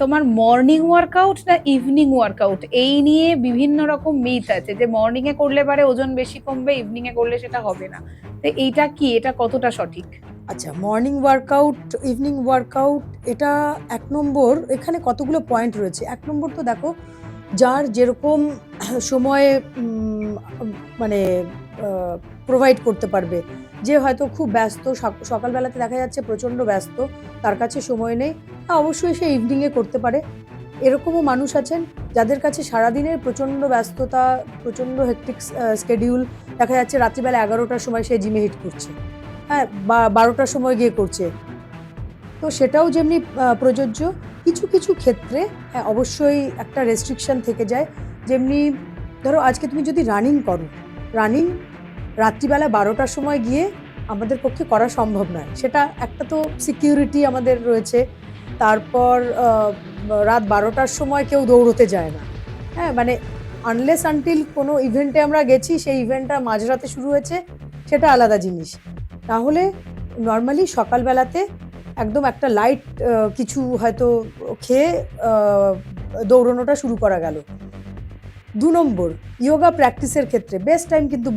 তোমার morning workout না evening workout এই নিয়ে বিভিন্ন রকম মিথ আছে যে মর্নিং এ করলে পারে ওজন বেশি কমবে, ইভিনিং এ করলে সেটা হবে না। তো এইটা কি, এটা কতটা সঠিক? আচ্ছা, মর্নিং ওয়ার্কআউট ইভিনিং ওয়ার্কআউট এটা এক নম্বর। এখানে কতগুলো পয়েন্ট রয়েছে। এক নম্বর তো দেখো, যার যেরকম সময় মানে প্রোভাইড করতে পারবে। যে হয়তো খুব ব্যস্ত, সকালবেলাতে দেখা যাচ্ছে প্রচণ্ড ব্যস্ত, তার কাছে সময় নেই, অবশ্যই সে ইভিনিংয়ে করতে পারে। এরকমও মানুষ আছেন যাদের কাছে সারাদিনের প্রচণ্ড ব্যস্ততা, প্রচণ্ড হেক্টিক স্কেডিউল, দেখা যাচ্ছে রাত্রিবেলা 11টার সময় সে জিমে হিট করছে, হ্যাঁ, বা 12টার সময় গিয়ে করছে। তো সেটাও যেমনি প্রযোজ্য। কিছু কিছু ক্ষেত্রে হ্যাঁ অবশ্যই একটা রেস্ট্রিকশন থেকে যায়। যেমনি ধরো আজকে তুমি যদি রানিং করো, রানিং রাত্রিবেলা 12টার সময় গিয়ে আমাদের পক্ষে করা সম্ভব নয়। সেটা একটা তো সিকিউরিটি আমাদের রয়েছে। তারপর রাত 12টার সময় কেউ দৌড়তে যায় না, হ্যাঁ, মানে আনলেস আনটিল কোনো ইভেন্টে আমরা গেছি, সেই ইভেন্টটা মাঝরাতে শুরু হয়েছে, সেটা আলাদা জিনিস। তাহলে নর্মালি সকালবেলাতে একদম একটা লাইট কিছু হয়তো খেয়ে দৌড়নোটা শুরু করা গেল। 2 নম্বর, ইয়োগা প্র্যাকটিসের ক্ষেত্রে বেস্ট টাইম কিন্তু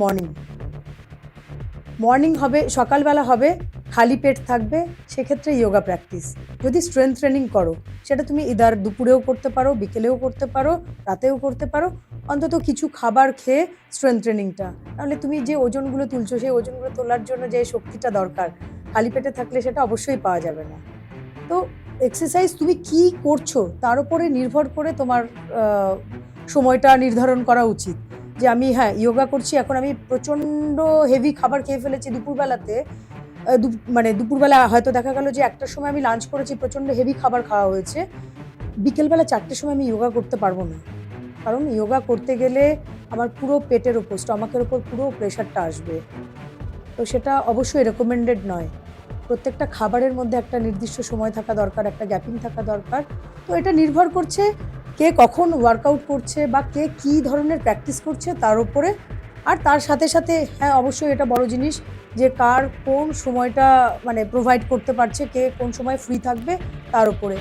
মর্নিং হবে, সকালবেলা হবে, খালি পেট থাকবে, সেক্ষেত্রে ইয়োগা প্র্যাকটিস। যদি স্ট্রেংথ ট্রেনিং করো, সেটা তুমি ইদার দুপুরেও করতে পারো, বিকেলেও করতে পারো, রাতেও করতে পারো, অন্তত কিছু খাবার খেয়ে স্ট্রেংথ ট্রেনিংটা। তাহলে তুমি যে ওজনগুলো তুলছো, সেই ওজনগুলো তোলার জন্য যে শক্তিটা দরকার, খালি পেটে থাকলে সেটা অবশ্যই পাওয়া যাবে না। তো এক্সারসাইজ তুমি কি করছো তার উপরে নির্ভর করে তোমার সময়টা নির্ধারণ করা উচিত। যে আমি হ্যাঁ ইয়োগা করছি, এখন আমি প্রচণ্ড হেভি খাবার খেয়ে ফেলেছি দুপুরবেলাতে, মানে দুপুরবেলা হয়তো দেখা গেল যে 1টার সময় আমি লাঞ্চ করেছি, প্রচণ্ড হেভি খাবার খাওয়া হয়েছে, বিকেলবেলা 4টের সময় আমি ইয়োগা করতে পারবো না। কারণ ইয়োগা করতে গেলে আমার পুরো পেটের ওপর, স্টমাকের ওপর পুরো প্রেশারটা আসবে। তো সেটা অবশ্যই রেকমেন্ডেড নয়। প্রত্যেকটা খাবারের মধ্যে একটা নির্দিষ্ট সময় থাকা দরকার, একটা গ্যাপিং থাকা দরকার। তো এটা নির্ভর করছে কে কখন ওয়ার্কআউট করছে বা কে কী ধরনের প্র্যাকটিস করছে তার উপরে। আর তার সাথে সাথে হ্যাঁ অবশ্যই এটা বড় জিনিস যে কার কোন সময়টা মানে প্রোভাইড করতে পারছে, কে কোন সময় ফ্রি থাকবে তার উপরে।